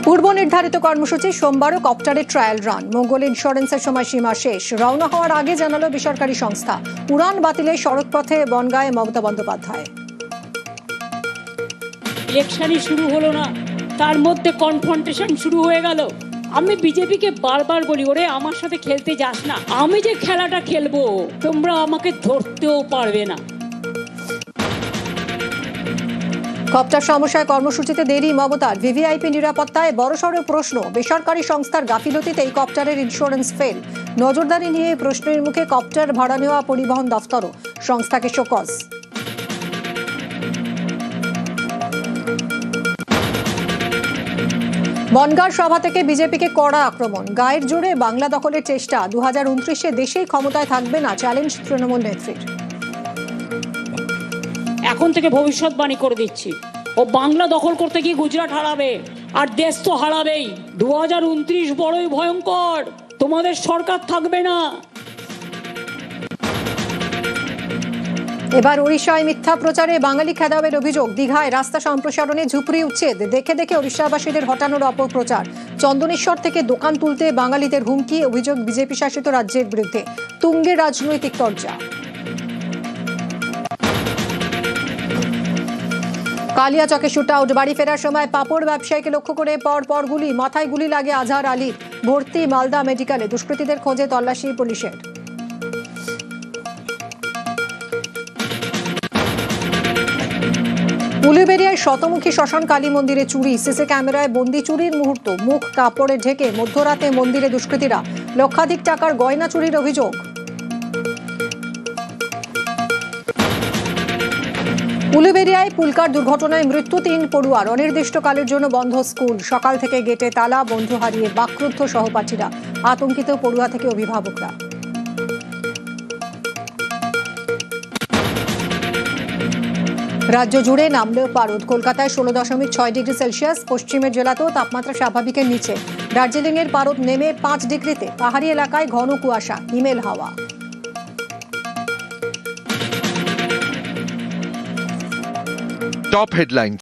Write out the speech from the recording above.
পূর্ব নির্ধারিত কর্মসূচি সোমবারও কপ্টারের trial run. মঙ্গল ইন্স্যুরেন্সের সময়সীমা শেষ। রওনা হওয়ার আগে জানালো বেসরকারি সংস্থা। উড়ান বাতিলে সড়কপথে বনগাঁয়ে মমতা বন্দ্যোপাধ্যায়। ইলেকশনই শুরু হলো না, তার মধ্যে কনফ্রন্টেশন শুরু হয়ে গেল। আমি বিজেপিকে বারবার বলি, ওরে আমার সাথে খেলতে যাস না। আমি যে খেলাটা খেলবো তোমরা আমাকে ধরতেও পারবে না। কপ্টার সমস্যায় কর্মসূচিতে দেরি মমতার। ভিভিআইপি নিরাপত্তায় বড়সড় প্রশ্ন। বেসরকারি সংস্থার গাফিলতিতে এই কপ্টারের ইন্স্যুরেন্স ফেল। নজরদারি নিয়ে প্রশ্নের মুখে কপ্টার ভাড়া নেওয়া পরিবহন দফতরও। সংস্থাকে শোকজ। বনগাঁর সভা থেকে বিজেপিকে কড়া আক্রমণ। গায়ের জোরে বাংলা দখলের চেষ্টা। 2029-এ দেশেই ক্ষমতায় থাকবে না, চ্যালেঞ্জ তৃণমূল নেত্রীর। এখন থেকে ভবিষ্যৎবাণী করে দিচ্ছি, ও বাংলা দখল করতে গিয়ে গুজরাট হারাবে, আর দেশ তো হারাবেই। 2029 বড়ই ভয়ঙ্কর, তোমাদের সরকার থাকবে না। এবার ওড়িশায় মিথ্যা প্রচারে বাঙালি খেদাবের অভিযোগ। দীঘায় রাস্তা সম্প্রসারণে ঝুপড়ি উচ্ছেদ। দেখে দেখে ওড়িশাবাসীদের হটানোর অপপ্রচার। চন্দনেশ্বর থেকে দোকান তুলতে বাঙালিদের হুমকি। অভিযোগ বিজেপি শাসিত রাজ্যের বিরুদ্ধে। তুঙ্গে রাজনৈতিক তরজা। কালিয়াচকে শুট আউট। বাড়ি ফেরার সময় পাপড় ব্যবসায়ীকে লক্ষ্য করে পর গুলি। মাথায় গুলি লাগে আজহার আলীর। ভর্তি মালদা মেডিকেলে। দুষ্কৃতীদের খোঁজে তল্লাশি পুলিশের। উলুবেড়িয়ায় শতমুখী শ্মশান কালী মন্দিরে চুরি। সিসি ক্যামেরায় বন্দি চুরির মুহূর্ত। মুখ কাপড়ে ঢেকে মধ্যরাতে মন্দিরে দুষ্কৃতীরা। লক্ষাধিক টাকার গয়না চুরির অভিযোগ। উলুবেড়িয়ায় পুলকার দুর্ঘটনায় মৃত্যু 3 পড়ুয়ার। অনির্দিষ্টকালের জন্য বন্ধ স্কুল। সকাল থেকে গেটে তালা। বন্ধু হারিয়ে বাকরুদ্ধ সহপাঠীরা। আতঙ্কিত পড়ুয়া থেকে অভিভাবকরা। রাজ্য জুড়ে নামলেও পারদ। কলকাতায় 16.6 ডিগ্রি সেলসিয়াস। পশ্চিমের জেলাতেও তাপমাত্রা স্বাভাবিকের নিচে। দার্জিলিংয়ের পারদ নেমে 5 ডিগ্রিতে। পাহাড়ি এলাকায় ঘন কুয়াশা। হিমেল হাওয়া। Top headlines.